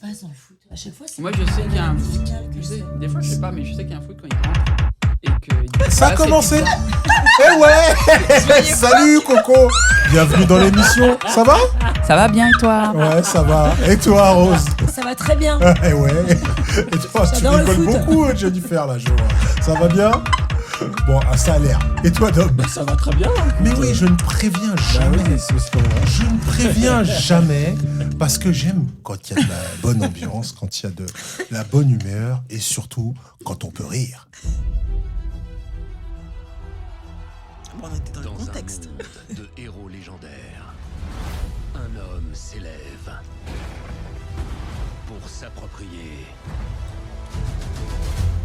passe dans le foot? À chaque fois, c'est Moi, je sais qu'il y a un foot. musical que Je sais, c'est. des fois, je sais pas, mais je sais qu'il y a un foot quand il rentre. Et que. Ça a commencé. Eh ouais. Salut Coco. Bienvenue dans l'émission. Ça va? Ça va bien et toi? Ouais, ça va. Et toi, Rose? Ça va très bien. Eh ouais. Et toi, tu J'adore le rigoles foot. beaucoup, Jennifer, là, je vois. Ça va bien? Bon, ça a l'air. Et toi, Dom? Ça va très bien. Mais oui, je ne préviens jamais. Je ne préviens jamais parce que j'aime quand il y a de la bonne ambiance, quand il y a de la bonne humeur et surtout quand on peut rire. Bon, on était dans le Dans contexte. un monde de héros légendaires, un homme s'élève pour s'approprier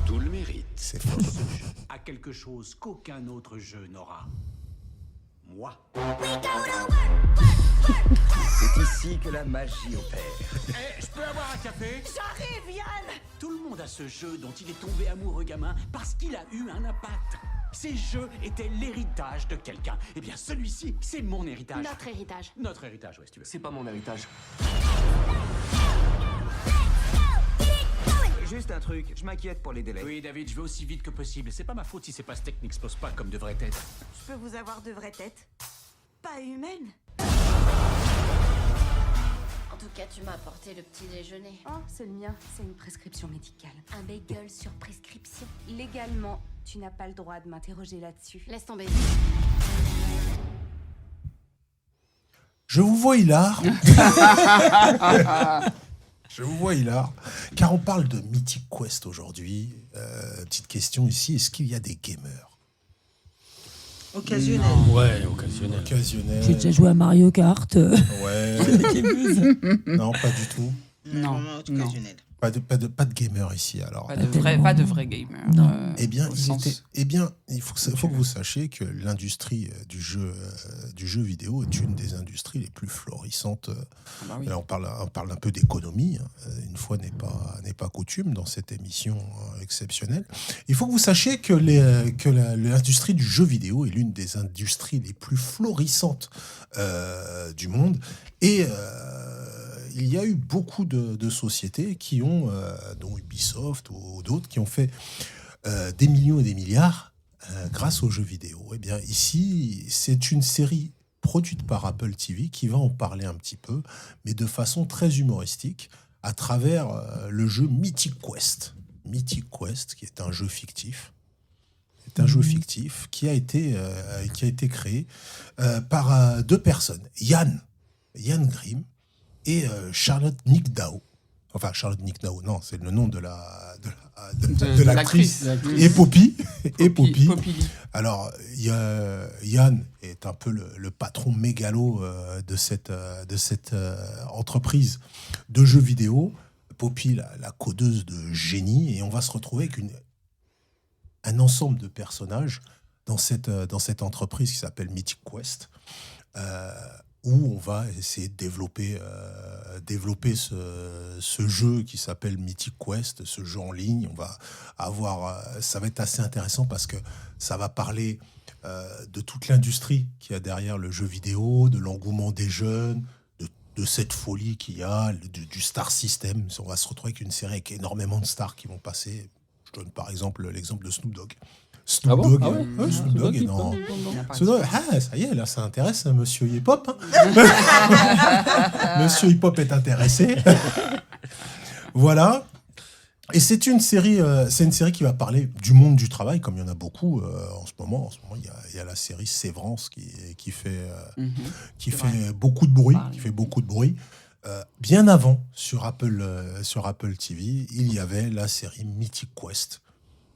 tout le mérite. C'est fort. Ce jeu a quelque chose qu'aucun autre jeu n'aura. Moi. C'est ici que la magie opère. Je peux avoir un café? J'arrive, Yann! Tout le monde a ce jeu dont il est tombé amoureux gamin parce qu'il a eu un impact. Ces jeux étaient l'héritage de quelqu'un. Eh bien, celui-ci, c'est mon héritage. Notre héritage. Notre héritage, ouais, si tu veux. C'est pas mon héritage. Juste un truc, je m'inquiète pour les délais. Oui, David, je vais aussi vite que possible. C'est pas ma faute si ces passteaks n'explosent pas comme devrait être. Je peux vous avoir de vraies têtes? Pas humaines? En tout cas, tu m'as apporté le petit déjeuner. Oh, c'est le mien. C'est une prescription médicale. Un bagel sur prescription. Légalement, tu n'as pas le droit de m'interroger là-dessus. Laisse tomber. Je vous vois hilar. Je vous vois hilar. Car on parle de Mythic Quest aujourd'hui. Petite question ici, est-ce qu'il y a des gamers? Occasionnel. Ouais, occasionnel. Occasionnels. J'ai déjà joué à Mario Kart. Ouais. Non, pas du tout. Non, Vraiment occasionnel. Pas de gamer ici alors. Pas de vrais gamers. Non. Eh bien, au sens- il faut que vous sachiez que l'industrie du jeu vidéo est une des industries les plus florissantes. Ah bah oui. Là, on parle un peu d'économie. Une fois n'est pas coutume dans cette émission exceptionnelle. Il faut que vous sachiez que l'industrie du jeu vidéo est l'une des industries les plus florissantes du monde. Et il y a eu beaucoup de sociétés qui ont, dont Ubisoft ou d'autres, qui ont fait des millions et des milliards grâce aux jeux vidéo. Eh bien, ici, c'est une série produite par Apple TV qui va en parler un petit peu, mais de façon très humoristique, à travers le jeu Mythic Quest. Mythic Quest, qui est un jeu fictif. C'est un jeu fictif qui a été créé par deux personnes, Yann Grimm et Charlotte Nickdao. Enfin, Charlotte Nickdao, non, c'est le nom de l'actrice. Et Poppy. Poppy. Alors, Yann est un peu le patron mégalo de cette entreprise de jeux vidéo. Poppy, la codeuse de génie. Et on va se retrouver avec un ensemble de personnages dans cette entreprise qui s'appelle Mythic Quest, où on va essayer de développer ce jeu qui s'appelle Mythic Quest, ce jeu en ligne. On va avoir, ça va être assez intéressant parce que ça va parler de toute l'industrie qu'il y a derrière le jeu vidéo, de l'engouement des jeunes, de cette folie qu'il y a, du Star System. On va se retrouver avec une série avec énormément de stars qui vont passer. Je donne par exemple l'exemple de Snoop Dogg. Snoop Dogg est dans... ça y est, là, ça intéresse Monsieur Hip-Hop. Hein. Monsieur Hip-Hop est intéressé. Voilà. Et c'est une série qui va parler du monde du travail, comme il y en a beaucoup en ce moment. En ce moment, il y a la série Sévrance qui fait beaucoup de bruit, bien avant, sur Apple TV, il y avait la série Mythic Quest.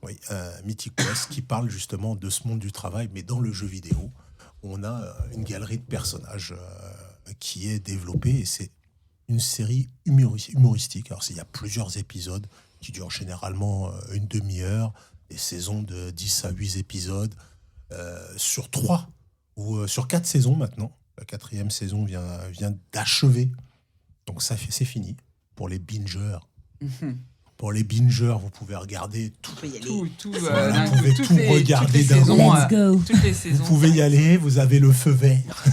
Oui, Mythic Quest qui parle justement de ce monde du travail, mais dans le jeu vidéo. On a une galerie de personnages qui est développée et c'est une série humoristique. Alors, il y a plusieurs épisodes qui durent généralement une demi-heure, des saisons de 10 à 8 épisodes sur 3 ou sur 4 saisons maintenant. La 4e saison vient d'achever. Donc, c'est fini pour les bingeurs. Pour les bingers, vous pouvez regarder tout. peut y aller. Voilà, vous pouvez tout regarder toutes les d'un saisons, coup. Let's go. Toutes les saisons. Vous pouvez y aller, vous avez le feu vert.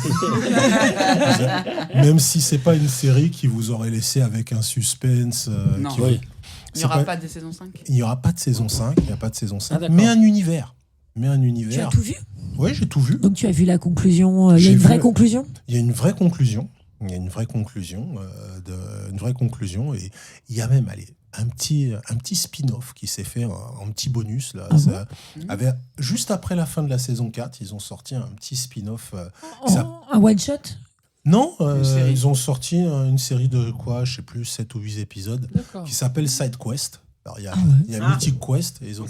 Même si c'est pas une série qui vous aurait laissé avec un suspense. Non. Qui Oui. Il n'y aura pas de saison 5. Il n'y aura pas de saison 5, il n'y a pas de saison 5, Ah, d'accord. mais un univers. Tu as tout vu? Oui, j'ai tout vu. Donc tu as vu la conclusion. Il y a J'ai une vraie vu- conclusion? Il y a une vraie conclusion. Il y a une vraie conclusion. Et il y a même un petit spin-off qui s'est fait en petit bonus. Là. Ah Ça avait, juste après la fin de la saison 4, ils ont sorti un petit spin-off. Un one-shot? Non, série. ils ont sorti une série de quoi, je sais plus, 7 ou 8 épisodes D'accord. qui s'appelle Side Quest. Alors, il y a, Ah ouais. il y a Mythic Quest et ils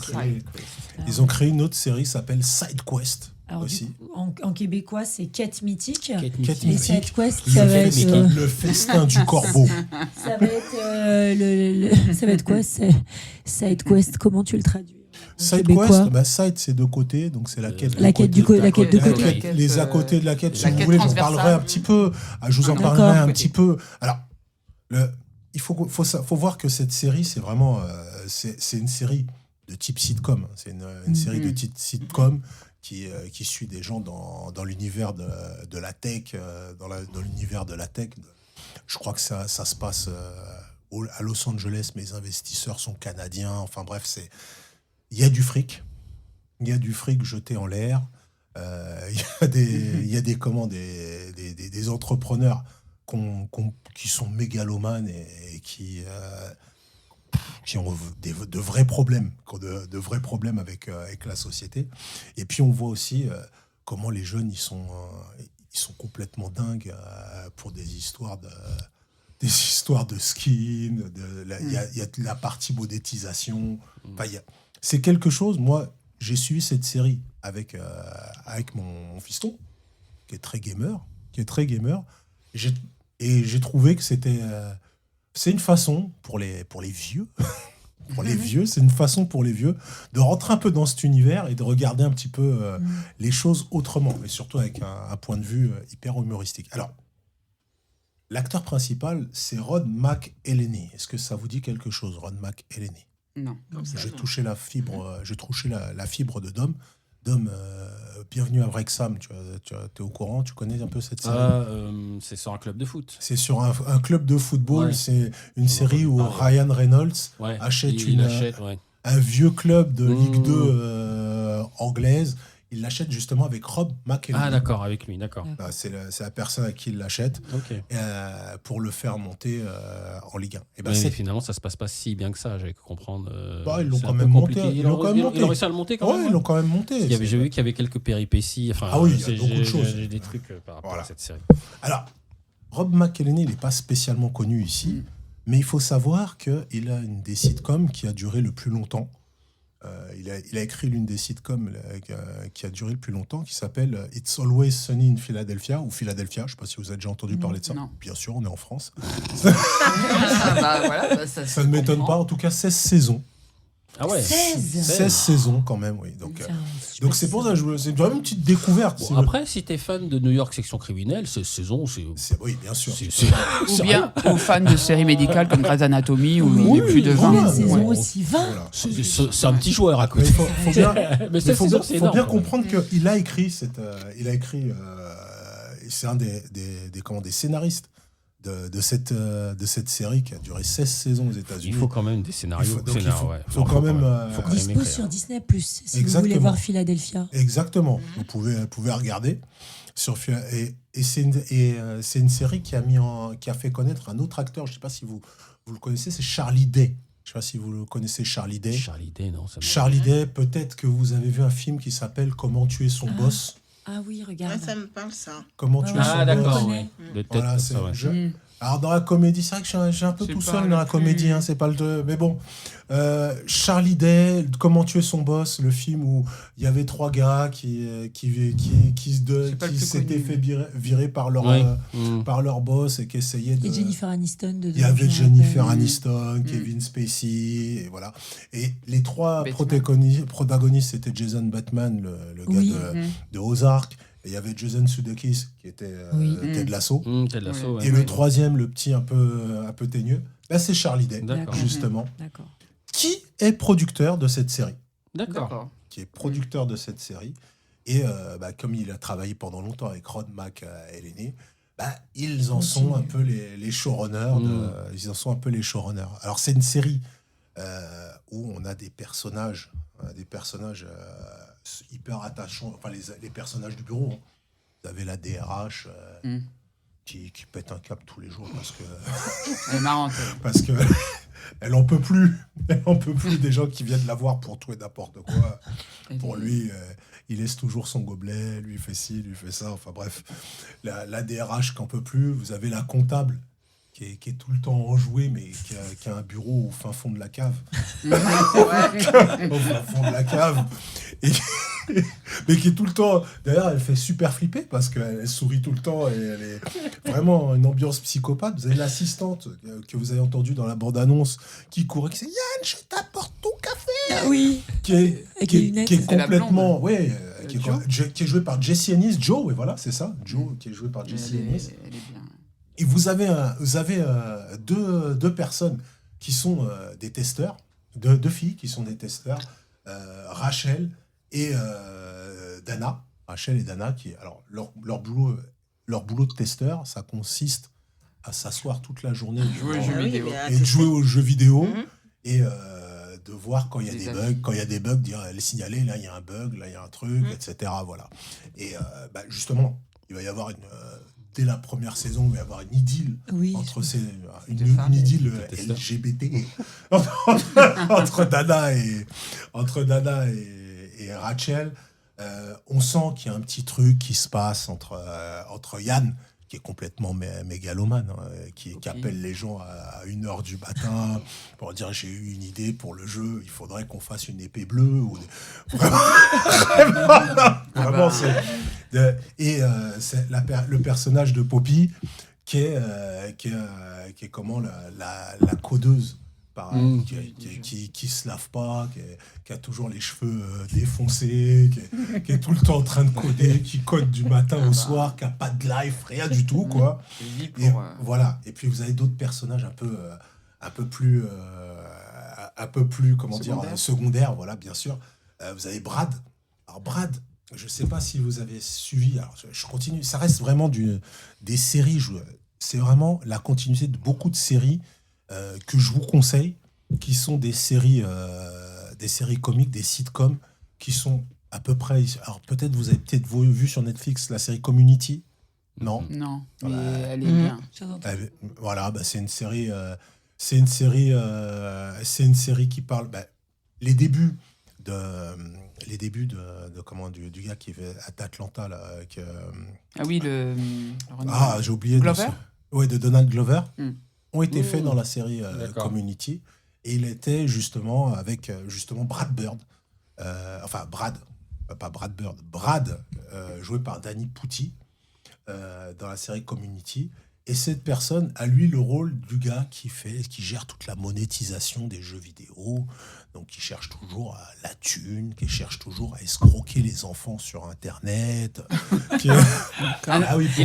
ont créé une autre série qui s'appelle Side Quest Alors, aussi. du coup, en québécois, c'est quête mythique. Quête Quête Et mythique. Side Quest, Le ça va festin- être. le festin du corbeau. Ça va être, ça va être quoi? Side Quest, comment tu le traduis? en Side québécois? Quest, bah side c'est de côté, donc c'est la quête. La quête de côté. La côté. quête, les à côté de la quête. Si la vous quête voulez, j'en transversale. parlerai un petit peu. Je vous en D'accord. parlerai un Côté. petit peu. Alors, il faut voir que cette série, c'est vraiment, c'est une série de type sitcom. C'est une série de type sitcom qui suit des gens dans l'univers de la tech, dans l'univers de la tech. Je crois que ça se passe à Los Angeles, mais les investisseurs sont canadiens. Enfin bref, il y a du fric. Il y a du fric jeté en l'air. Il y a des entrepreneurs qui sont mégalomanes et qui ont de vrais problèmes, de vrais problèmes avec la société. Et puis on voit aussi comment les jeunes ils sont complètement dingues pour des histoires de skin. Il y a la partie modétisation. Enfin, c'est quelque chose. Moi, j'ai suivi cette série avec mon fiston, qui est très gamer. Et j'ai trouvé que c'est une façon pour les vieux, c'est une façon pour les vieux de rentrer un peu dans cet univers et de regarder un petit peu les choses autrement, mais surtout avec un point de vue hyper humoristique. Alors, l'acteur principal, c'est Rod McElhenney. Est-ce que ça vous dit quelque chose, Rod McElhenney? Non. J'ai touché la fibre de Dom. Dom, bienvenue à Wrexham. Tu es au courant? Tu connais un peu cette série? C'est sur un club de foot. C'est sur un club de football. Ouais. C'est une série où Ryan Reynolds achète un vieux club de Ligue 2 anglaise. Il l'achète justement avec Rob McElhenney. Ah d'accord, avec lui, d'accord. C'est la personne à qui il l'achète pour le faire monter en Ligue 1. Et Mais finalement, ça se passe pas si bien que ça, j'avais pu comprendre. Ils l'ont c'est quand un peu même monté. compliqué. Ils l'ont quand même monté. Ils ont réussi à le monter quand même. Ils l'ont quand même monté. J'ai vu qu'il y avait quelques péripéties. Enfin, Ah oui, il y a beaucoup de choses. J'ai des trucs par rapport à cette série. Alors, Rob McElhenney, il n'est pas spécialement connu ici, mais il faut savoir qu'il a une des sitcoms qui a duré le plus longtemps. Il a écrit l'une des sitcoms qui a duré le plus longtemps, qui s'appelle It's Always Sunny in Philadelphia, ou Philadelphia, je ne sais pas si vous avez déjà entendu parler de ça. Non. Bien sûr, on est en France. Ça ne m'étonne pas, en tout cas 16 saisons. Ah ouais, 16 saisons quand même, oui. Donc c'est pour ça, c'est vraiment une petite découverte. Bon, après, si t'es fan de New York Section Criminelle, 16 saisons, oui, bien sûr. Ou bien aux fans de séries médicales comme Grey's Anatomy où on est plus de 20. Une saison aussi 20. C'est un petit joueur à côté. Il faut bien comprendre qu'il a écrit c'est un des scénaristes de cette série qui a duré 16 saisons aux États-Unis. Il faut quand même des scénarios. Il faut quand même Dispo sur Disney+, si Exactement. vous voulez voir Philadelphia. Exactement. Vous pouvez regarder sur et c'est une série qui a fait connaître un autre acteur. Je ne sais pas si vous le connaissez, c'est Charlie Day. Je ne sais pas si vous le connaissez, Charlie Day. Charlie Day, peut-être que vous avez vu un film qui s'appelle Comment tuer son boss. Ah oui, regarde. Ça me parle, ça. Comment tuer son boss. Ah d'accord, oui. De tête, Voilà, ça, ouais. Alors dans la comédie, c'est vrai que je suis un peu tout seul dans la comédie, c'est pas le... Mais bon, Charlie Day, Comment tuer son boss, le film où il y avait 3 gars qui s'étaient fait virer par leur boss et qui essayaient de... Et Jennifer Aniston. Il y avait Jennifer Aniston, Kevin Spacey, et voilà. Et les 3 protagonistes, c'était Jason Bateman, le gars de Ozark. Et il y avait Jason Sudeikis qui était Ted Lasso. Lasso, et le troisième, le petit un peu teigneux, c'est Charlie Day, justement. D'accord. qui est producteur de cette série. D'accord. Qui est producteur de cette série. Et comme il a travaillé pendant longtemps avec Rod McElhenney, ils en sont un peu les showrunners. Ils en sont un peu les showrunners. Alors, c'est une série où on a des personnages hyper attachants. Enfin, les personnages du bureau. Hein. Vous avez la DRH qui pète un câble tous les jours parce que... Elle est marrante. Parce que elle en peut plus. Elle en peut plus des gens qui viennent la voir pour tout et n'importe quoi. Pour lui, il laisse toujours son gobelet, lui fait ci, lui fait ça. Enfin bref, la DRH qui en peut plus. Vous avez la comptable qui est tout le temps enjouée, mais qui a un bureau au fin fond de la cave. Au fin fond de la cave. Mais qui est tout le temps... D'ailleurs, elle fait super flipper parce qu'elle sourit tout le temps et elle est vraiment une ambiance psychopathe. Vous avez l'assistante que vous avez entendue dans la bande-annonce qui courait, qui dit « Yann, je t'apporte ton café !» Ah oui. Qui est complètement... qui est jouée par Jessie Ennis. Joe, oui, voilà, c'est ça. Joe, qui est jouée par Jessie Ennis. Elle est bien. Et vous avez deux personnes qui sont des testeurs, deux filles qui sont des testeurs, Rachel et Dana. Rachel et Dana, alors leur boulot de testeur, ça consiste à s'asseoir toute la journée et de jouer aux jeux vidéo et de voir quand il y a des bugs, dire les signaler, là il y a un bug, là il y a un truc, etc. Voilà. Et justement, il va y avoir dès la première saison, il va y avoir une idylle entre une idylle LGBT entre Dana et Rachel. On sent qu'il y a un petit truc qui se passe entre Yann, qui est complètement mégalomane, qui appelle les gens à 1h du matin pour dire j'ai eu une idée pour le jeu, il faudrait qu'on fasse une épée bleue. Vraiment, c'est le personnage de Poppy qui est comment la codeuse. Qui se lave pas, qui a toujours les cheveux défoncés, qui est tout le temps en train de coder, qui code du matin au soir, qui a pas de life, rien du tout, quoi. Et voilà. Et puis vous avez d'autres personnages un peu plus comment secondaires, voilà, bien sûr. Vous avez Brad. Alors Brad, je sais pas si vous avez suivi. Alors je continue. Ça reste vraiment des séries. C'est vraiment la continuité de beaucoup de séries. Que je vous conseille, qui sont des séries comiques, des sitcoms, qui sont à peu près... Alors peut-être vous avez vu sur Netflix la série Community. Non. Non, mais elle est bien. Voilà, c'est une série qui parle les débuts de comment du gars qui est à Atlanta là. Ah oui, j'ai oublié. Glover. De Donald Glover. Ont été faits dans la série Community, et il était justement avec Brad Bird, Brad joué par Danny Pudi dans la série Community, et cette personne a lui le rôle du gars qui gère toute la monétisation des jeux vidéo, donc qui cherche toujours la thune, qui cherche toujours à escroquer les enfants sur Internet. Il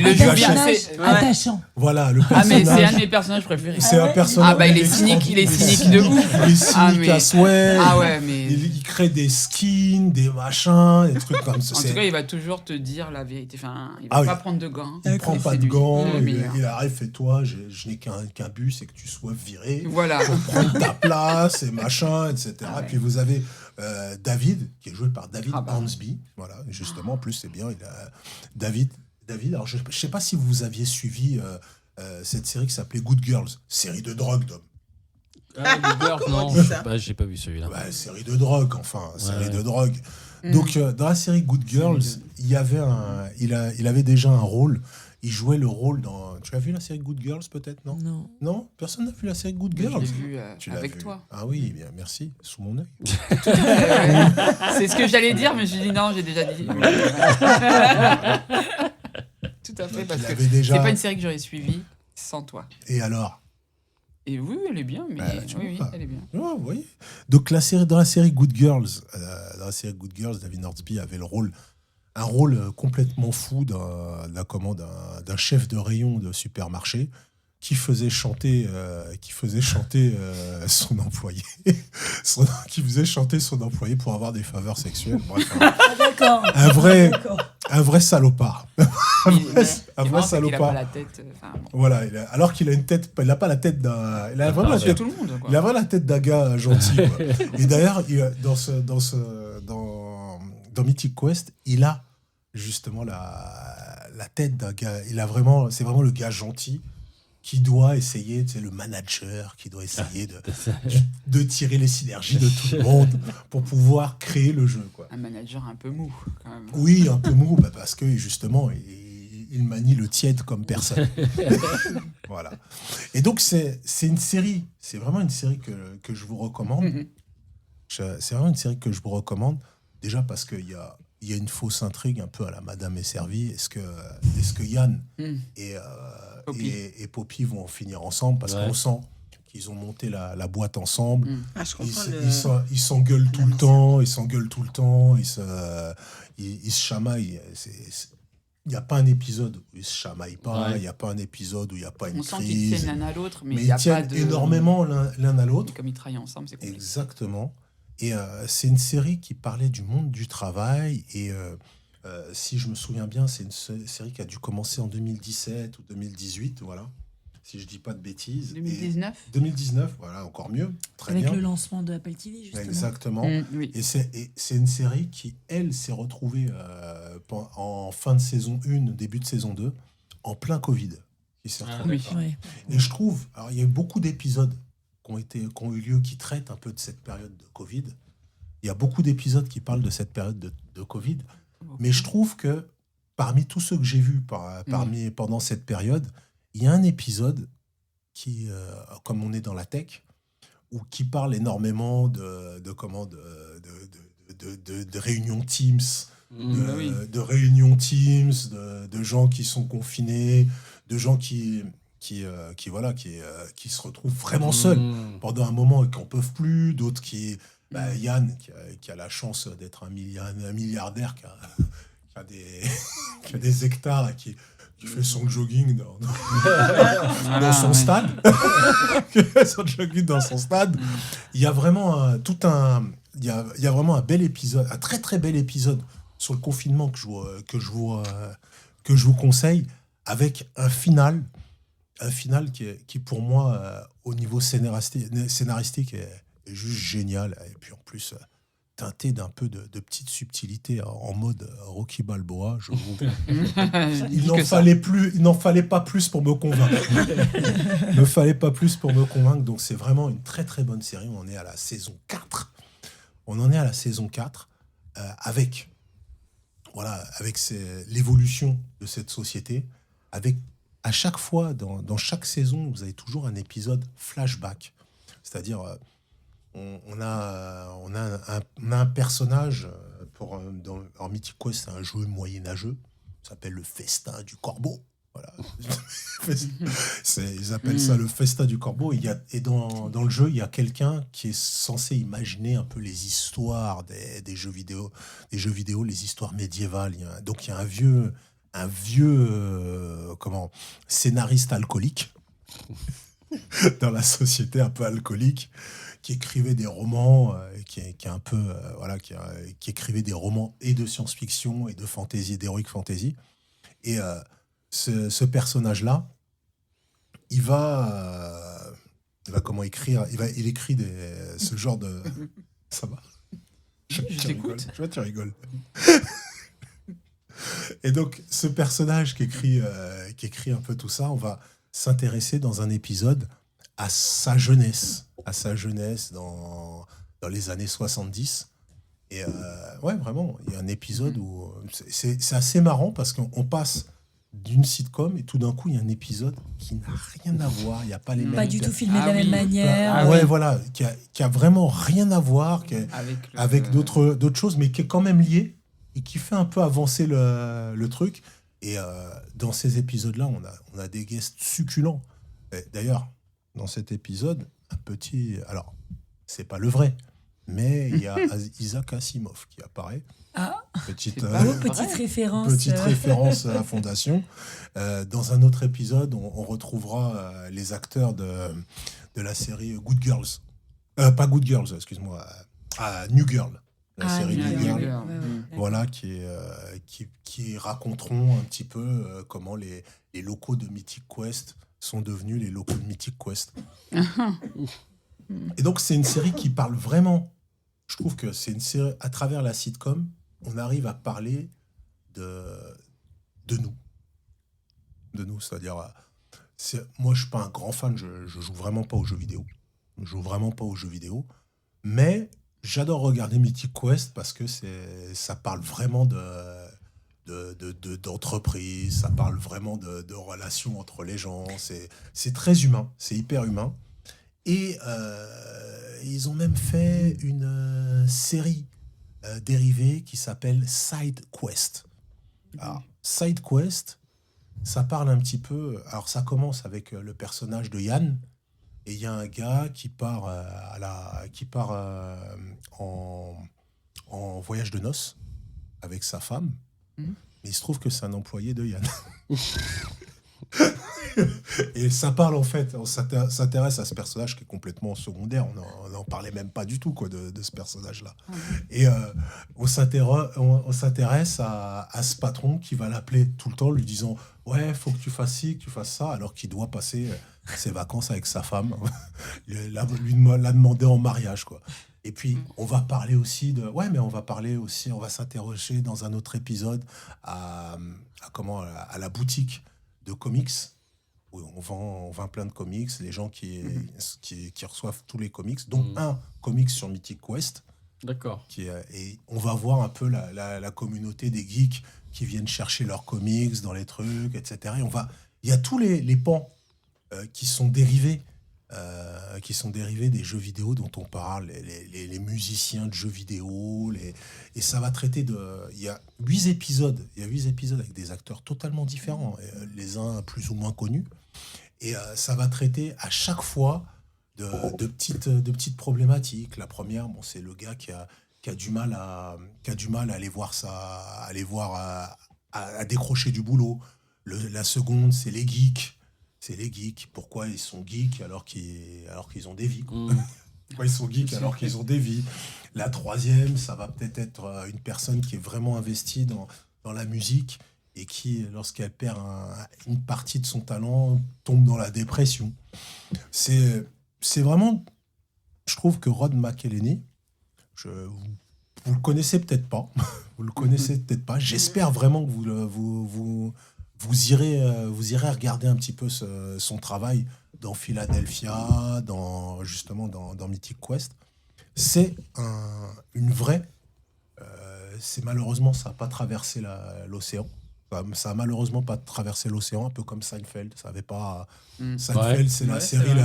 le joue bien, c'est attachant. Voilà, le personnage. Mais c'est un de mes personnages préférés. C'est un personnage. Il est cynique de ouf. Il est cynique à souhait. Mais il crée des skins, des machins, des trucs comme ça. En tout cas, il va toujours te dire la vérité. Enfin, il va pas prendre de gants. Il prend pas de gants. Il arrive, fais-toi, je n'ai qu'un but, c'est que tu sois viré. Voilà. Pour prendre ta place et machin, etc. Et puis vous avez David, qui est joué par David Hornsby. Voilà, justement, en plus, c'est bien. Il a David, alors je ne sais pas si vous aviez suivi cette série qui s'appelait Good Girls, série de drogue, d'hommes. Good Girls, non, j'ai pas vu celui-là. Série de drogue, série de drogue. Donc, dans la série Good Girls, il avait déjà un rôle. Il jouait le rôle dans... Tu as vu la série Good Girls, peut-être, non ? Non ? Personne n'a vu la série Good Girls ? Je l'ai vu avec toi. Ah oui, bien, merci. Sous mon œil. C'est ce que j'allais dire, mais j'ai dit non, j'ai déjà dit. Tout à fait, parce que c'est pas une série que j'aurais suivie sans toi. Et alors ? Et oui, elle est bien, mais oui, elle est bien. Ouais, oui. Donc dans la série Good Girls, David Hornsby avait un rôle complètement fou d'un chef de rayon de supermarché qui faisait chanter son employé, qui faisait chanter son employé pour avoir des faveurs sexuelles. Bref, D'accord. un vrai salopard. Un vrai Il a salopard. pas la tête. Voilà, alors qu'il a une tête, il n'a pas la tête d'un. Il a vraiment la tête. Tout le monde. Quoi. Il a vraiment la tête d'un gars gentil. Quoi. Et d'ailleurs, dans Mythic Quest, il a justement la tête d'un gars. C'est vraiment le gars gentil qui doit essayer, le manager, qui doit essayer de tirer les synergies de tout le monde pour pouvoir créer le jeu. Quoi. Un manager un peu mou, quand même. Oui, un peu mou, parce que justement, il manie le tiède comme personne. Voilà. Et donc, c'est une série, c'est vraiment une série que je vous recommande. C'est vraiment une série que je vous recommande, déjà parce qu'il y a une fausse intrigue un peu à la Madame est servie. Est-ce que Yann et Poppy vont en finir ensemble, parce qu'on sent qu'ils ont monté la boîte ensemble. Je comprends ils s'engueulent tout le temps, ils se chamaillent. Il n'y a pas un épisode où ils ne se chamaillent pas, il n'y a pas un épisode où il n'y a pas une crise. On sent qu'ils tiennent l'un à l'autre, mais il ils n'y a tiennent pas de... énormément l'un à l'autre. Comme ils travaillent ensemble, c'est compliqué. Exactement. Et c'est une série qui parlait du monde du travail. Et si je me souviens bien, c'est une série qui a dû commencer en 2017 ou 2018, voilà. Si je dis pas de bêtises. 2019 et 2019, voilà, encore mieux. Très bien. Avec le lancement de Apple TV, justement. Exactement. Oui. Et c'est une série qui, elle, s'est retrouvée en fin de saison 1, début de saison 2, en plein Covid. Qui s'est retrouvée. Ouais. Et je trouve, alors il y a eu beaucoup d'épisodes qui ont eu lieu, qui traitent un peu de cette période de Covid. Il y a beaucoup d'épisodes qui parlent de cette période de Covid. Mais je trouve que parmi tous ceux que j'ai vus pendant cette période, il y a un épisode qui, comme on est dans la tech, qui parle énormément de réunions Teams, de réunions Teams, de gens qui sont confinés, de gens qui se retrouvent vraiment seuls pendant un moment et qui n'en peuvent plus, d'autres qui... Yann, qui a la chance d'être un milliardaire, qui a des hectares et qui fait son jogging dans son stade. Son jogging dans son stade. Il y a vraiment il y a vraiment un bel épisode, un très très bel épisode sur le confinement que je vous conseille, avec un final qui pour moi, au niveau scénaristique, est juste génial. Et puis en plus, teinté d'un peu de petite subtilité en mode Rocky Balboa. Il n'en fallait pas plus pour me convaincre. Donc c'est vraiment une très très bonne série. On en est à la saison 4. Avec l'évolution de cette société. Avec, à chaque fois, dans chaque saison, vous avez toujours un épisode flashback. C'est-à-dire... On a un personnage en Mythic Quest, c'est un jeu moyenâgeux, ça s'appelle le Festin du Corbeau. Voilà. Ils appellent ça le Festin du Corbeau. Et dans le jeu, il y a quelqu'un qui est censé imaginer un peu les histoires des jeux vidéo, les histoires médiévales. Donc il y a un vieux scénariste alcoolique dans la société un peu alcoolique, qui écrivait des romans, qui écrivait des romans et de science-fiction et de fantasy, d'heroic fantasy. Et ce personnage-là, il écrit ce genre de... Ça va? Je t'écoute. Je vois, tu rigoles. Et donc, ce personnage qui écrit un peu tout ça, on va s'intéresser dans un épisode à sa jeunesse dans les années 70. Et vraiment, il y a un épisode où c'est assez marrant parce qu'on passe d'une sitcom et tout d'un coup, il y a un épisode qui n'a rien à voir. Il n'y a pas les mêmes... Pas du tout filmé de la même manière. Voilà, qui a vraiment rien à voir avec d'autres choses, mais qui est quand même lié et qui fait un peu avancer le truc. Et dans ces épisodes-là, on a des guests succulents. Et d'ailleurs, dans cet épisode, alors, c'est pas le vrai, mais il y a Isaac Asimov qui apparaît. Ah, petite petite référence à la Fondation. Dans un autre épisode, on retrouvera les acteurs de la série Good Girls. Pas Good Girls, excuse-moi. New Girl. La série New Girl. Voilà, qui raconteront un petit peu comment les locaux de Mythic Quest sont devenus les locaux de Mythic Quest. Et donc, c'est une série qui parle vraiment. Je trouve que c'est une série, à travers la sitcom, on arrive à parler de nous. De nous, c'est-à-dire, moi, je suis pas un grand fan, je joue vraiment pas aux jeux vidéo. Mais j'adore regarder Mythic Quest parce que ça parle vraiment d'entreprise, ça parle vraiment de relations entre les gens. C'est très humain, c'est hyper humain. Et ils ont même fait une série dérivée qui s'appelle Side Quest. Alors, Side Quest, ça parle un petit peu... Alors, ça commence avec le personnage de Yann, et il y a un gars qui part, en voyage de noces avec sa femme, mais il se trouve que c'est un employé de Yann. Et ça parle, en fait, on s'intéresse à ce personnage qui est complètement secondaire, on n'en parlait même pas du tout quoi, de ce personnage-là. Et on s'intéresse à ce patron qui va l'appeler tout le temps, lui disant « Ouais, faut que tu fasses ci, que tu fasses ça », alors qu'il doit passer ses vacances avec sa femme, l'a demandé en mariage, quoi. Et puis, on va parler aussi on va s'interroger dans un autre épisode à la boutique de comics, où on vend plein de comics, les gens qui reçoivent tous les comics, dont un comics sur Mythic Quest. D'accord. Et on va voir un peu la communauté des geeks qui viennent chercher leurs comics dans les trucs, etc. Et il y a tous les pans qui sont dérivés des jeux vidéo dont on parle, les musiciens de jeux vidéo, et ça va traiter il y a 8 épisodes avec des acteurs totalement différents, les uns plus ou moins connus, et ça va traiter à chaque fois de petites problématiques. La première, c'est le gars qui a du mal à aller voir à décrocher du boulot. La seconde, c'est les geeks. Pourquoi ils sont geeks alors qu'ils ont des vies, quoi. Pourquoi ils sont geeks alors qu'ils ont des vies. La troisième, ça va peut-être être une personne qui est vraiment investie dans la musique et qui, lorsqu'elle perd une partie de son talent, tombe dans la dépression. C'est vraiment... Je trouve que Rod McElhenney, vous le connaissez peut-être pas. J'espère vraiment que vous irez regarder un petit peu son travail dans Philadelphia, dans Mythic Quest. C'est une vraie... malheureusement, ça n'a pas traversé l'océan. Ça a malheureusement pas traversé l'océan, un peu comme Seinfeld. Ça avait pas... Seinfeld, c'est la série...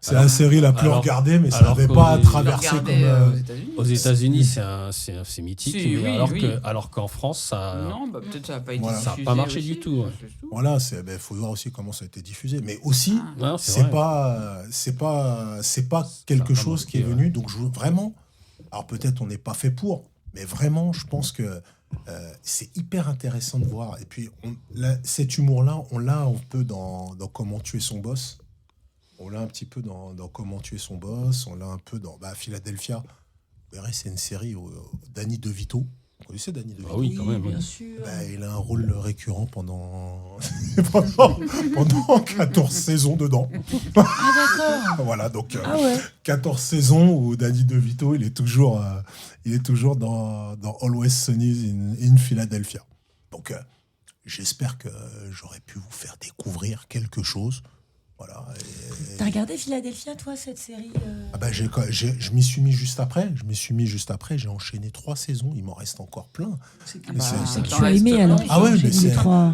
C'est la série la plus regardée, mais ça n'avait pas traversé comme... Aux États-Unis, c'est mythique, alors qu'en France, ça... Non, peut-être ça n'a pas été diffusé. Ça n'a pas marché du tout. Ouais. Voilà, faut voir aussi comment ça a été diffusé. Mais aussi, c'est pas quelque chose qui est venu. Donc, vraiment... Alors, peut-être on n'est pas fait pour, mais vraiment, je pense que c'est hyper intéressant de voir. Et puis, cet humour-là, on l'a un peu dans Comment tuer son boss. On l'a un petit peu dans Comment tuer son boss. On l'a un peu dans Philadelphia. Vous verrez, c'est une série où Danny DeVito. Vous connaissez Danny DeVito? Ah oui, quand même. Bien sûr. Il a un rôle récurrent pendant 14 saisons dedans. Ah d'accord. Voilà, donc 14 ouais. saisons où Danny DeVito, il est toujours dans Always Sunny in Philadelphia. Donc, j'espère que j'aurais pu vous faire découvrir quelque chose. Voilà. T'as regardé Philadelphia, toi, cette série je m'y suis mis juste après. J'ai enchaîné 3 saisons. Il m'en reste encore plein. C'est que tu as aimé alors. Ah ouais,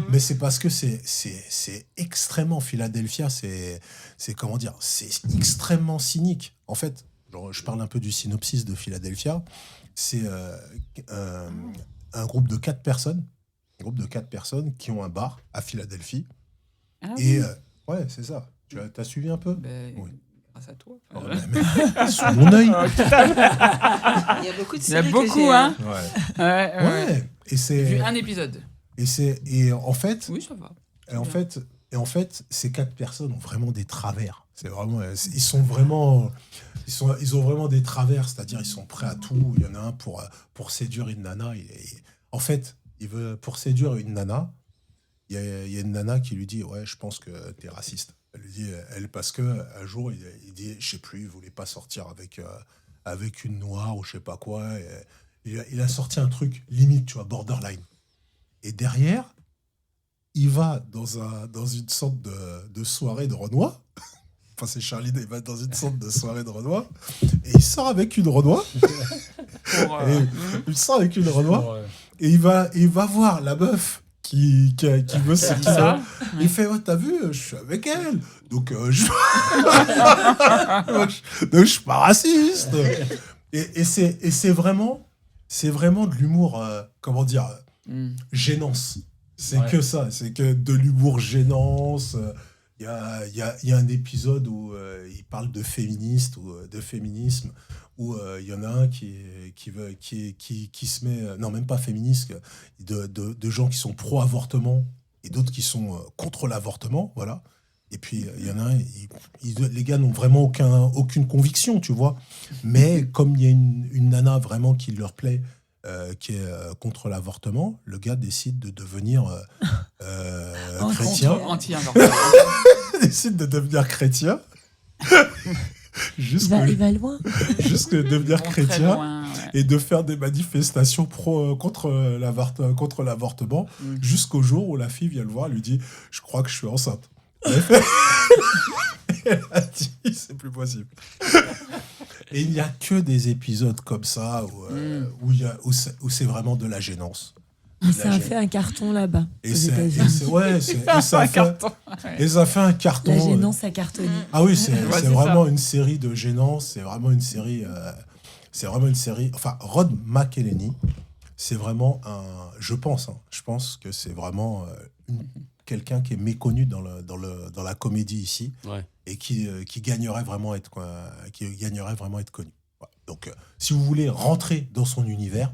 mais c'est parce que c'est extrêmement Philadelphia. C'est comment dire, c'est extrêmement cynique. En fait, je parle un peu du synopsis de Philadelphia. C'est un groupe de 4 personnes. Qui ont un bar à Philadelphie. Ah, et ouais, c'est ça. Tu as suivi un peu? Oui. Grâce à toi. Sur mon œil. Il y a beaucoup de séries que j'ai, hein. Ouais. Et c'est. J'ai vu un épisode. Et en fait. Oui, ça va. Et en fait, ces 4 personnes ont vraiment des travers. Ils ont vraiment des travers, c'est-à-dire ils sont prêts à tout. Il y en a un pour séduire une nana. En fait, pour séduire une nana, il y a une nana qui lui dit ouais, je pense que t'es raciste. Elle lui dit parce que un jour il dit je sais plus, il voulait pas sortir avec une noire ou je sais pas quoi. Il a sorti un truc limite, tu vois, borderline. Et derrière, il va dans une sorte de soirée de Renoir. Enfin, c'est Charlie, il va dans une sorte de soirée de Renoir. Et il sort avec une Renoir. Il sort avec une Renoir. Et il va voir la meuf qui veut se ça. Il fait t'as vu, je suis avec elle. Donc, je suis pas raciste. Et c'est vraiment de l'humour, comment dire, gênance. C'est que ça, c'est que de l'humour gênance. Il y a un épisode où il parle de féministe ou de féminisme, où il y en a un qui se met, non même pas féministe, de gens qui sont pro-avortement et d'autres qui sont contre l'avortement, voilà. Et puis il y en a un, les gars n'ont vraiment aucune conviction, tu vois. Mais comme il y a une nana vraiment qui leur plaît, qui est contre l'avortement, le gars décide de devenir chrétien. Anti-avortement. Décide de devenir chrétien. Il va loin. Jusque devenir chrétien loin, et de faire des manifestations contre l'avortement, jusqu'au jour où la fille vient le voir et lui dit « Je crois que je suis enceinte ». Elle a dit « C'est plus possible ». Et il n'y a que des épisodes comme ça où c'est vraiment de la gênance. Et ça a fait un carton là-bas. Et ça a fait un carton. La gênance a cartonné. Ah oui, c'est vraiment une série de gênance. C'est vraiment une série. Enfin, Rod McElhenney, c'est vraiment je pense que c'est vraiment quelqu'un qui est méconnu dans la comédie ici, et qui gagnerait vraiment à être connu. Voilà. Donc, si vous voulez rentrer dans son univers,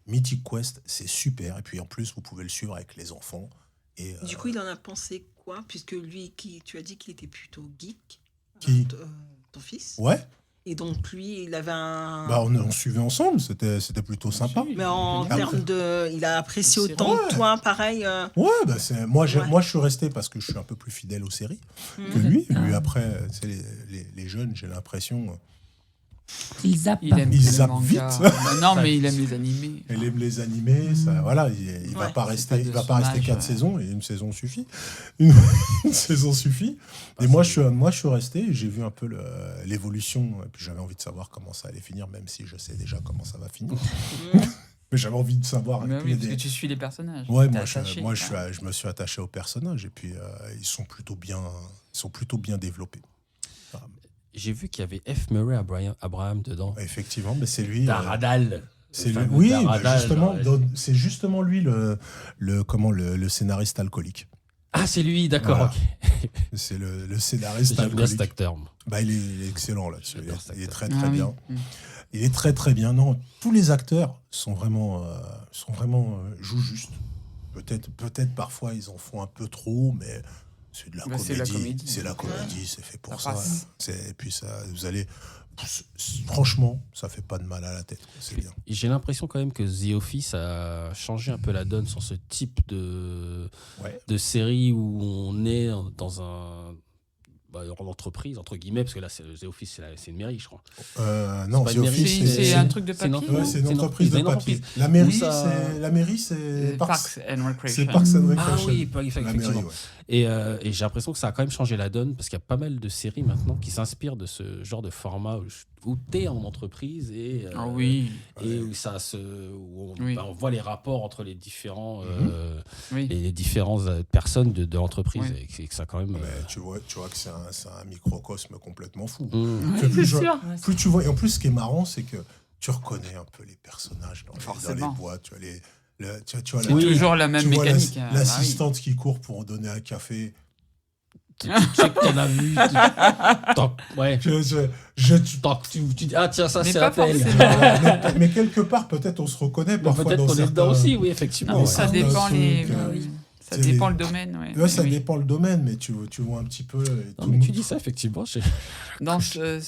Mythic Quest, c'est super. Et puis en plus, vous pouvez le suivre avec les enfants. Et, du coup, il en a pensé quoi? Puisque lui, tu as dit qu'il était plutôt geek. Ton fils. Ouais. Et donc lui, il avait un... on suivait ensemble, c'était plutôt sympa. Mais en termes de... Il a apprécié autant que toi, pareil Ouais, moi je suis resté parce que je suis un peu plus fidèle aux séries que lui. Lui, après, les jeunes, j'ai l'impression... Il zappe. Il zappe vite. Non, mais il aime les animés. Il aime les animés, ça, voilà. Il va pas rester 4 saisons, et une saison suffit. Une saison suffit. Et moi, je suis resté, et j'ai vu un peu l'évolution. Et puis j'avais envie de savoir comment ça allait finir, même si je sais déjà comment ça va finir. Mais j'avais envie de savoir. Mais oui, parce que tu suis les personnages. Ouais, je me suis attaché aux personnages, et puis ils sont plutôt bien développés. J'ai vu qu'il y avait F. Murray Abraham dedans. Effectivement, mais c'est lui. Daradal. Oui, justement, c'est justement lui le scénariste alcoolique. Ah, c'est lui, d'accord. Voilà. C'est le scénariste alcoolique. J'aime bien cet acteur. Il est excellent là-dessus. Il est très très bien. Oui. Il est très très bien. Non, tous les acteurs sont vraiment jouent juste. Peut-être parfois ils en font un peu trop, mais c'est de la comédie. C'est la comédie, c'est fait pour ça. Et puis ça, vous allez. Franchement, ça fait pas de mal à la tête. C'est bien. J'ai l'impression quand même que The Office a changé un peu la donne sur ce type de série où on est dans en entreprise, entre guillemets, parce que là, The Office, c'est une mairie, je crois. Non, The Office, c'est un truc de papier. C'est une entreprise de papier. La mairie, c'est Parks and Recreation. C'est Parks and Recreation. Ah oui, effectivement. Et j'ai l'impression que ça a quand même changé la donne, parce qu'il y a pas mal de séries maintenant qui s'inspirent de ce genre de format où tu es en entreprise et où on voit les rapports entre les différentes personnes de l'entreprise, et que ça quand même. Tu vois que c'est un microcosme complètement fou. Plus tu vois, et en plus, ce qui est marrant, c'est que tu reconnais un peu les personnages dans les boîtes. Tu vois, toujours la même mécanique. L'assistante qui court pour donner un café. Tu sais que t'en as vu. Ouais. Tu dis, ah tiens, ça, c'est Appel. Mais quelque part, peut-être on se reconnaît parfois peut-être dans qu'on certains... est dedans aussi, oui, effectivement. Non, ça dépend ça dépend le domaine. Ouais, ça dépend le domaine, mais tu vois un petit peu... Non, mais tu dis ça, effectivement. Non, je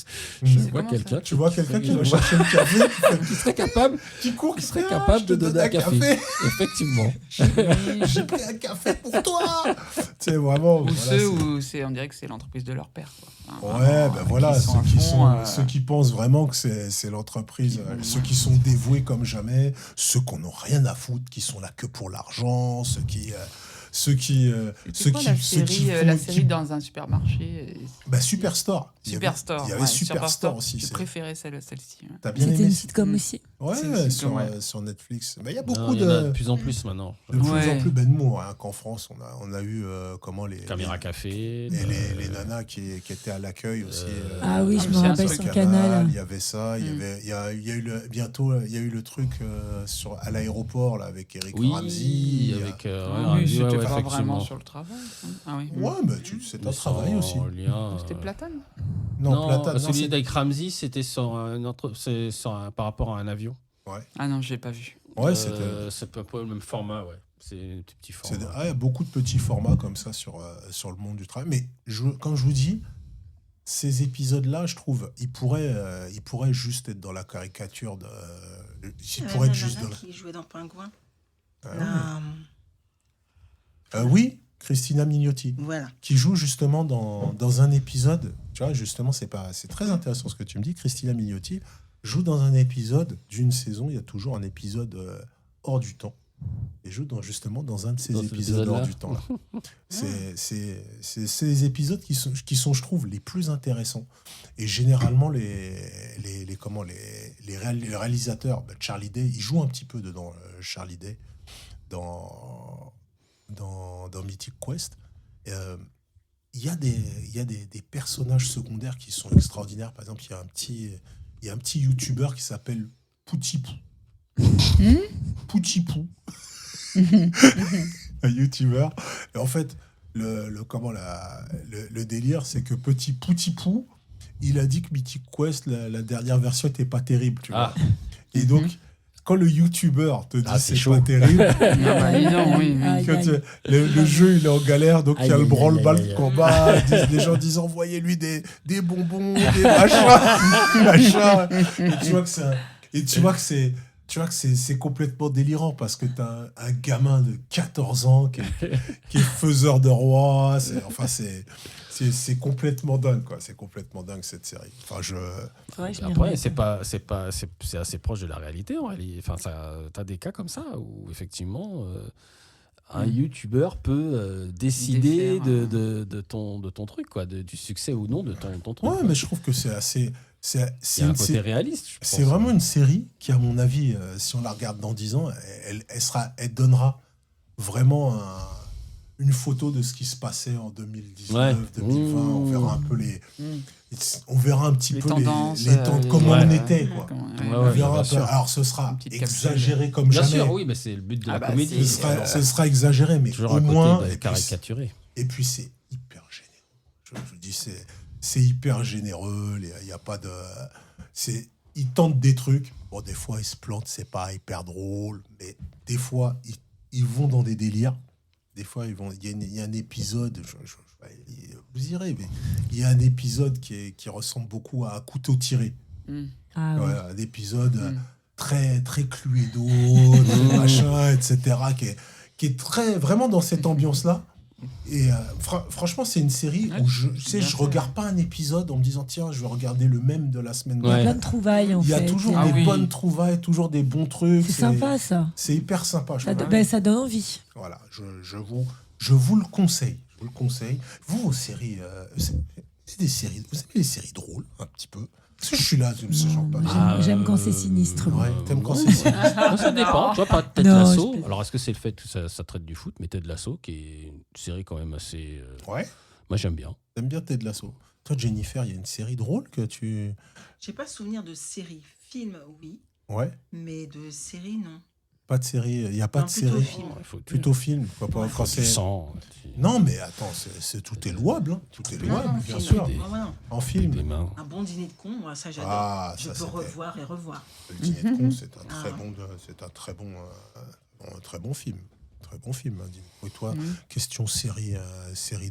vois quelqu'un. Tu vois quelqu'un qui va chercher le café, qui serait capable, qui serait capable de donner un café. Effectivement. J'ai pris un café pour toi. C'est vraiment... Ou ceux où on dirait que c'est l'entreprise de leur père. Quoi. Ouais, ben voilà, ceux qui pensent vraiment que c'est l'entreprise, ceux qui sont dévoués comme jamais, ceux qui n'ont rien à foutre, qui sont là que pour l'argent, ceux qui la série dans un supermarché. Superstore. Superstore. Il y avait Superstore aussi. J'ai préféré celle-ci. Ouais. T'as bien aimé? C'était une sitcom aussi. Ouais, sur Netflix. Il y a beaucoup il y en a de plus en plus maintenant. De plus en plus, ben nous, qu'en France, on a eu les Caméra Café. Et les nanas qui étaient à l'accueil aussi. Ah oui, je me rappelle sur Canal. Il y avait ça. Il y a eu le truc à l'aéroport là avec Eric Ramsey. Avec c'était pas vraiment sur le travail. Ah oui. Ouais, mais c'est un travail aussi. C'était Platane. Non, Platane. Celui d'Eric Ramsey, c'était par rapport à un avion. Ouais. Ah non, je l'ai pas vu. Ouais, c'est un peu le même format, ouais. C'est un petit format. Il y a beaucoup de petits formats comme ça sur le monde du travail. Mais quand je vous dis, ces épisodes-là, je trouve, ils pourraient juste être dans la caricature de. Ils pourraient être juste dans. Qui jouait dans Pingouin. Oui, Christina Mignotti. Voilà. Qui joue justement dans un épisode. Tu vois, justement, c'est très intéressant ce que tu me dis. Christina Mignotti joue dans un épisode d'une saison. Il y a toujours un épisode hors du temps. Et joue justement dans un de ces épisodes hors du temps. Là. C'est les épisodes qui sont, je trouve, les plus intéressants. Et généralement, les réalisateurs, Charlie Day, il joue un petit peu dedans, Charlie Day, dans Mythic Quest. Il y a des personnages secondaires qui sont extraordinaires. Par exemple, il y a un petit YouTuber qui s'appelle Poutipou. Poutipou. Un YouTuber. Et en fait, le délire, c'est que petit Poutipou, il a dit que Mythic Quest, la dernière version, n'était pas terrible. Tu vois. Et donc, quand le YouTuber te dit c'est pas terrible, le jeu il est en galère, donc il y a le branle-bas de combat, les gens disent envoyez-lui des bonbons, des machins. Et tu vois que c'est complètement délirant parce que t'as un gamin de 14 ans qui est faiseur de rois. C'est complètement dingue, quoi. C'est complètement dingue cette série. Enfin, Après, c'est assez proche de la réalité en réalité. Enfin, t'as des cas comme ça où effectivement un YouTuber peut décider de ton truc, quoi, du succès ou non de ton truc. Ouais, mais je trouve que c'est assez. Il y a un côté réaliste, je pense. C'est vraiment une série qui, à mon avis, si on la regarde dans 10 ans, elle donnera vraiment une photo de ce qui se passait en 2019, 2020. On verra un peu on verra un petit peu tendances, comment on était, quoi. On verra un peu. Alors, ce sera exagéré comme jamais. Bien sûr, oui, mais c'est le but de la comédie. Ce sera exagéré, mais toujours au moins caricaturé. Et puis, c'est hyper généreux. Je vous dis, c'est hyper généreux. Il y a pas de. Ils tentent des trucs. Bon, des fois, ils se plantent. C'est pas hyper drôle, mais des fois, ils vont dans des délires. Des fois, il y a un épisode. Vous irez, mais il y a un épisode qui ressemble beaucoup à un couteau tiré. Un épisode très très Cluedo, machin, etc. Qui est très vraiment dans cette ambiance-là. Et franchement, c'est une série où je regarde pas un épisode en me disant tiens, je vais regarder le même de la semaine dernière. Il y a plein de trouvailles en fait. Il y a toujours des bonnes trouvailles, toujours des bons trucs. C'est sympa ça. C'est hyper sympa. Ça donne envie. Voilà, je vous le conseille. Je vous le conseille. Vous, vos séries, c'est des séries. Vous aimez les séries drôles un petit peu? Parce que je suis là, j'aime quand c'est sinistre. Ouais, t'aimes quand c'est sinistre. Ça dépend. Tu vois, pas Ted Lasso. Alors, est-ce que c'est le fait que ça traite du foot, mais Ted Lasso, qui est une série quand même assez. Ouais. Moi, j'aime bien. T'aimes bien Ted Lasso. Toi, Jennifer, il y a une série drôle que tu. J'ai pas souvenir de série. Film, oui. Ouais. Mais de série, non. Pas de série. Il n'y a pas de série. Plutôt film. Quand c'est... sang. Non, mais attends, tout est louable. Hein. Tout est louable, bien sûr. En film. Un bon dîner de con, moi, ça j'adore. Je peux revoir et revoir. Le dîner de con, c'est un très bon film. Très bon film. Hein. Et toi, question série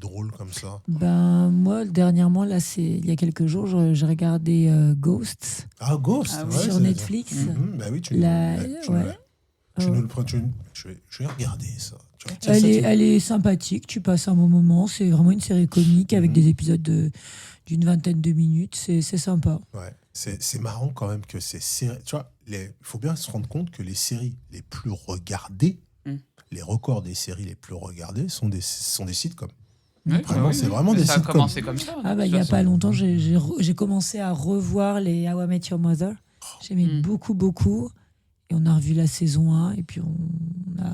drôle comme ça. Ben moi, dernièrement, là, il y a quelques jours, j'ai regardé Ghosts. Ah, Ghosts, sur Netflix. Bah oui, je vais regarder ça. Elle est sympathique, tu passes un bon moment. C'est vraiment une série comique avec des épisodes d'une vingtaine de minutes. C'est sympa. Ouais. C'est marrant quand même que ces séries. Tu vois, il faut bien se rendre compte que les séries les plus regardées, les records des séries les plus regardées sont des sitcoms. C'est vraiment des sitcoms. Ça a commencé comme ça. Il n'y a pas longtemps, j'ai commencé à revoir les How I Met Your Mother. J'aimais beaucoup. Et on a revu la saison 1 et puis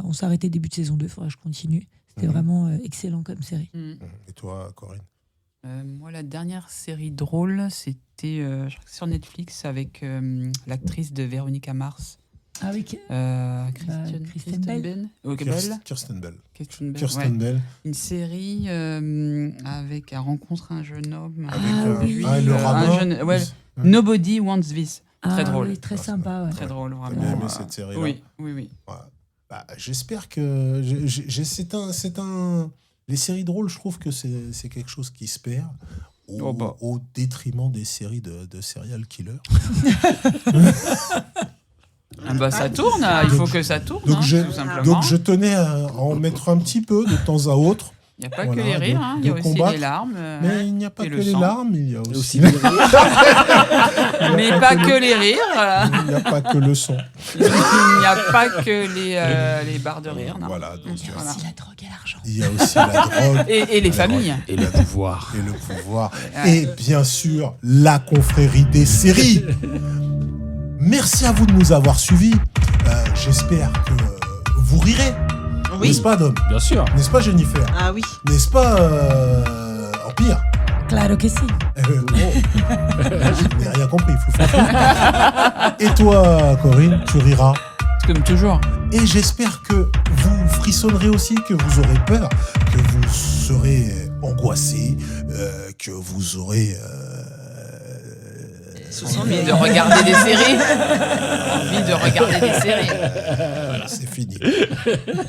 on s'est arrêté début de saison 2. Il faudrait que je continue. C'était vraiment excellent comme série. Et toi, Corinne? Moi, la dernière série drôle, c'était je crois que sur Netflix avec l'actrice de Véronica Mars. Ah oui, Kristen Bell. Kirsten Bell. Une série avec elle rencontre un jeune homme. Nobody Wants This. Très drôle. Oui, très sympa. Ouais. Très drôle, vraiment. T'as bien aimé cette série-là? Oui. Ouais. Bah, j'espère que... Les séries drôles, je trouve que c'est quelque chose qui se perd au détriment des séries de serial killers. Ça tourne, il faut que ça tourne, tout simplement. Donc je tenais à en mettre un petit peu de temps à autre. Il n'y a pas que les rires, il y a aussi les larmes. Mais il n'y a pas que les larmes, il y a aussi les rires. Mais pas que les rires. Il n'y a pas que le son. Il n'y a pas que les barres de rire. Non. Voilà, donc, il y a aussi la drogue et l'argent. Il y a aussi la drogue. Et les familles. Et le pouvoir. Et le pouvoir. Et bien sûr, la confrérie des séries. Merci à vous de nous avoir suivis. J'espère que vous rirez. Oui. N'est-ce pas, Dom? Bien sûr. N'est-ce pas, Jennifer? Ah oui. N'est-ce pas, Empire? Claro que si. Je n'ai rien compris, Foufa. Et toi, Corinne, tu riras? Comme toujours. Et j'espère que vous frissonnerez aussi, que vous aurez peur, que vous serez angoissé, que vous aurez... envie de regarder des séries. Voilà, c'est fini.